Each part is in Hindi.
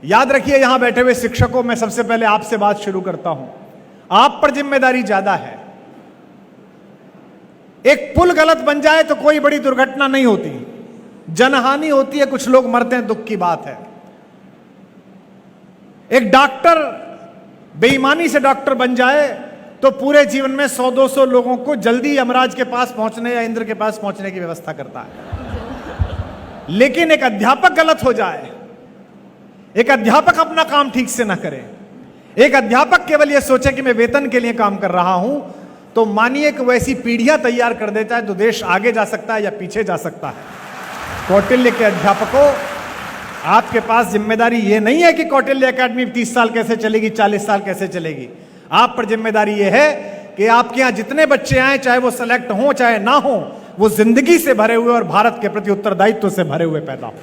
याद रखिए, यहां बैठे हुए शिक्षकों, मैं सबसे पहले आपसे बात शुरू करता हूं। आप पर जिम्मेदारी ज्यादा है। एक पुल गलत बन जाए तो कोई बड़ी दुर्घटना नहीं होती, जनहानि होती है, कुछ लोग मरते हैं, दुख की बात है। एक डॉक्टर बेईमानी से डॉक्टर बन जाए तो पूरे जीवन में 100-200 लोगों को जल्दी यमराज के पास पहुंचने या इंद्र के पास पहुंचने की व्यवस्था करता है। लेकिन एक अध्यापक गलत हो जाए, एक अध्यापक अपना काम ठीक से ना करे, एक अध्यापक केवल यह सोचे कि मैं वेतन के लिए काम कर रहा हूं, तो मानिए कि वैसी पीढ़ियां तैयार कर देता है तो देश आगे जा सकता है या पीछे जा सकता है। कौटिल्य के अध्यापकों, आपके पास जिम्मेदारी यह नहीं है कि कौटिल्य एकेडमी 30 साल कैसे चलेगी, 40 साल कैसे चलेगी। आप पर जिम्मेदारी यह है कि आपके यहां जितने बच्चे आए, चाहे वो सेलेक्ट हों चाहे ना हो, वो जिंदगी से भरे हुए और भारत के प्रति उत्तरदायित्व से भरे हुए पैदा हो।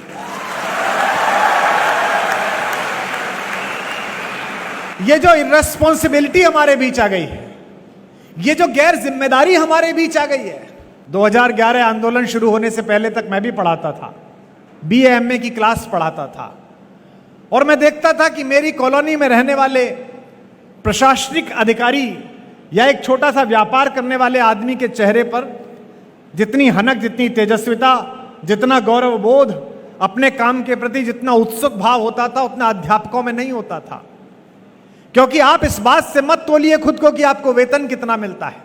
ये जो इर्रेस्पॉन्सिबिलिटी हमारे बीच आ गई है, ये जो गैर जिम्मेदारी हमारे बीच आ गई है। 2011 आंदोलन शुरू होने से पहले तक मैं भी पढ़ाता था, BA MA की क्लास पढ़ाता था, और मैं देखता था कि मेरी कॉलोनी में रहने वाले प्रशासनिक अधिकारी या एक छोटा सा व्यापार करने वाले आदमी के चेहरे पर जितनी हनक, जितनी तेजस्विता, जितना गौरव बोध, अपने काम के प्रति जितना उत्सुक भाव होता था, उतना अध्यापकों में नहीं होता था। क्योंकि आप इस बात से मत तोलिए खुद को कि आपको वेतन कितना मिलता है।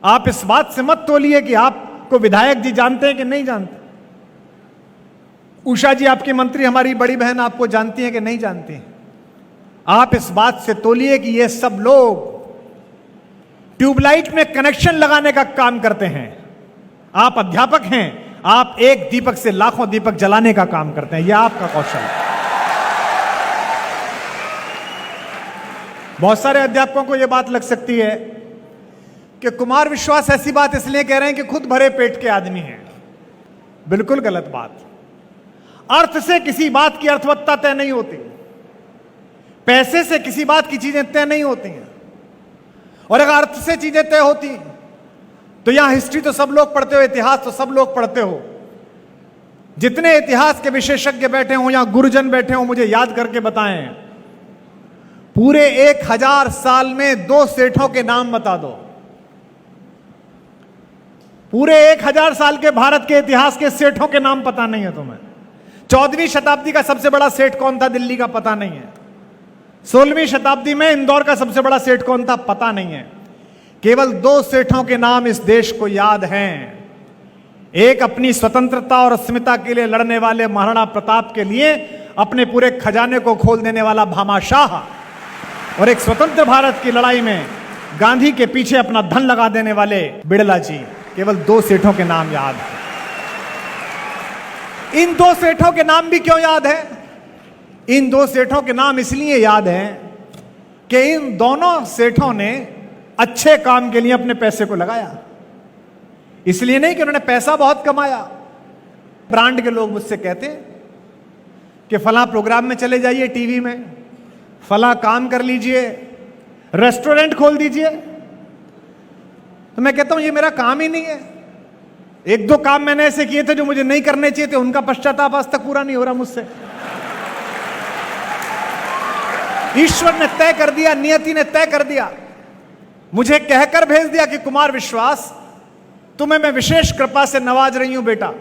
आप इस बात से मत तोलिए कि आपको विधायक जी जानते हैं कि नहीं जानते, उषा जी आपकी मंत्री, हमारी बड़ी बहन, आपको जानती हैं कि नहीं जानती हैं। आप इस बात से तोलिए कि ये सब लोग ट्यूबलाइट में कनेक्शन लगाने का काम करते हैं। आप अध्यापक हैं, आप एक दीपक से लाखों दीपक जलाने का काम करते हैं। यह आपका कौशल है। बहुत सारे अध्यापकों को यह बात लग सकती है कि कुमार विश्वास ऐसी बात इसलिए कह रहे हैं कि खुद भरे पेट के आदमी हैं। बिल्कुल गलत बात। अर्थ से किसी बात की अर्थवत्ता तय नहीं होती, पैसे से किसी बात की चीजें तय नहीं होती हैं। और अगर अर्थ से चीजें तय होती तो यहां हिस्ट्री तो सब लोग पढ़ते हो, इतिहास तो सब लोग पढ़ते हो। जितने इतिहास के विशेषज्ञ बैठे हो, यहां गुरुजन बैठे हो, मुझे याद करके बताएं, पूरे 1000 साल में 2 सेठों के नाम बता दो। पूरे 1000 साल के भारत के इतिहास के सेठों के नाम पता नहीं है तुम्हें। 14वीं शताब्दी का सबसे बड़ा सेठ कौन था, दिल्ली का, पता नहीं है। 16वीं शताब्दी में इंदौर का सबसे बड़ा सेठ कौन था, पता नहीं है। केवल 2 सेठों के नाम इस देश को याद हैं। एक अपनी स्वतंत्रता और अस्मिता के लिए लड़ने वाले महाराणा प्रताप के लिए अपने पूरे खजाने को खोल देने वाला भामाशाह, और एक स्वतंत्र भारत की लड़ाई में गांधी के पीछे अपना धन लगा देने वाले बिड़ला जी। केवल 2 सेठों के नाम याद हैं। इन 2 सेठों के नाम भी क्यों याद है? इन 2 सेठों के नाम इसलिए याद हैं कि इन दोनों सेठों ने अच्छे काम के लिए अपने पैसे को लगाया। इसलिए नहीं कि उन्होंने पैसा बहुत कमाया। ब्रांड के लोग मुझसे कहते हैं कि फलां प्रोग्राम में चले जाइए, टीवी में फलां काम कर लीजिए, रेस्टोरेंट खोल दीजिए। तो मैं कहता हूं ये मेरा काम ही नहीं है। 1-2 काम मैंने ऐसे किए थे जो मुझे नहीं करने चाहिए थे, उनका पश्चाताप आज तक पूरा नहीं हो रहा मुझसे। ईश्वर ने तय कर दिया, नियति ने तय कर दिया, मुझे कहकर भेज दिया कि कुमार विश्वास, तुम्हें मैं विशेष कृपा से नवाज रही हूं बेटा।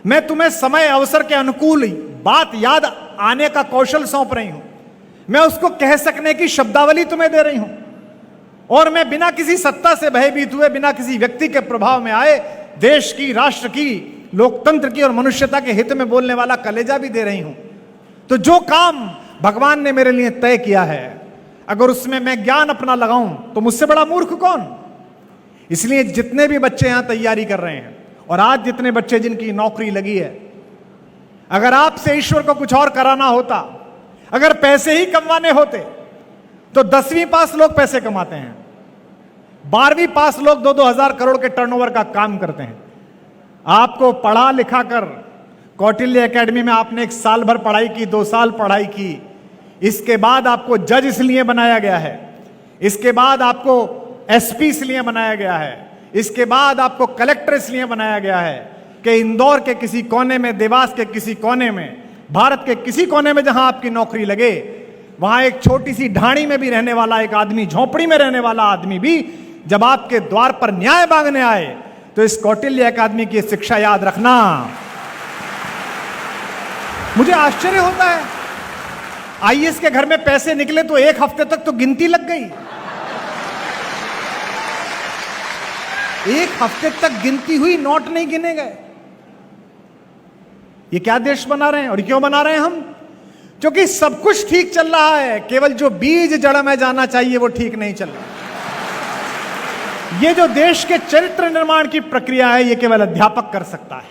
मैं तुम्हें समय अवसर के अनुकूल बात याद आने का कौशल सौंप रही हूं। मैं उसको कह सकने की शब्दावली तुम्हें दे रही हूं, और मैं बिना किसी सत्ता से भयभीत हुए, बिना किसी व्यक्ति के प्रभाव में आए, देश की, राष्ट्र की, लोकतंत्र की और मनुष्यता के हित में बोलने वाला कलेजा भी दे रही हूं। तो जो काम भगवान ने मेरे लिए तय किया है, अगर उसमें मैं ज्ञान अपना लगाऊं तो मुझसे बड़ा मूर्ख कौन। इसलिए जितने भी बच्चे यहां तैयारी कर रहे हैं, और आज जितने बच्चे जिनकी नौकरी लगी है, अगर आपसे ईश्वर को कुछ और कराना होता, अगर पैसे ही कमाने होते, तो 10वीं पास लोग पैसे कमाते हैं, 12वीं पास लोग 2-2 हजार करोड़ के टर्नओवर का काम करते हैं। आपको पढ़ा लिखा कर कौटिल्य एकेडमी में आपने 1 साल भर पढ़ाई की, 2 साल पढ़ाई की, इसके बाद आपको जज इसलिए बनाया गया है, इसके बाद आपको SP इसलिए बनाया गया है, इसके बाद आपको कलेक्टर इसलिए बनाया गया है कि इंदौर के किसी कोने में, देवास के किसी कोने में भारत के किसी कोने में जहां आपकी नौकरी लगे, वहां एक छोटी सी ढाणी में भी रहने वाला एक आदमी, झोपड़ी में रहने वाला आदमी भी जब आपके द्वार पर न्याय मांगने आए तो इस कौटिल्य अकादमी की शिक्षा याद रखना। मुझे आश्चर्य होता है, आईएएस के घर में पैसे निकले तो एक हफ्ते तक तो गिनती लग गई। एक हफ्ते तक गिनती हुई, नोट नहीं गिने गए। ये क्या देश बना रहे हैं? और क्यों बना रहे हैं हम? क्योंकि सब कुछ ठीक चल रहा है, केवल जो बीज जड़ में जाना चाहिए वो ठीक नहीं चल रहा। ये जो देश के चरित्र निर्माण की प्रक्रिया है, ये केवल अध्यापक कर सकता है।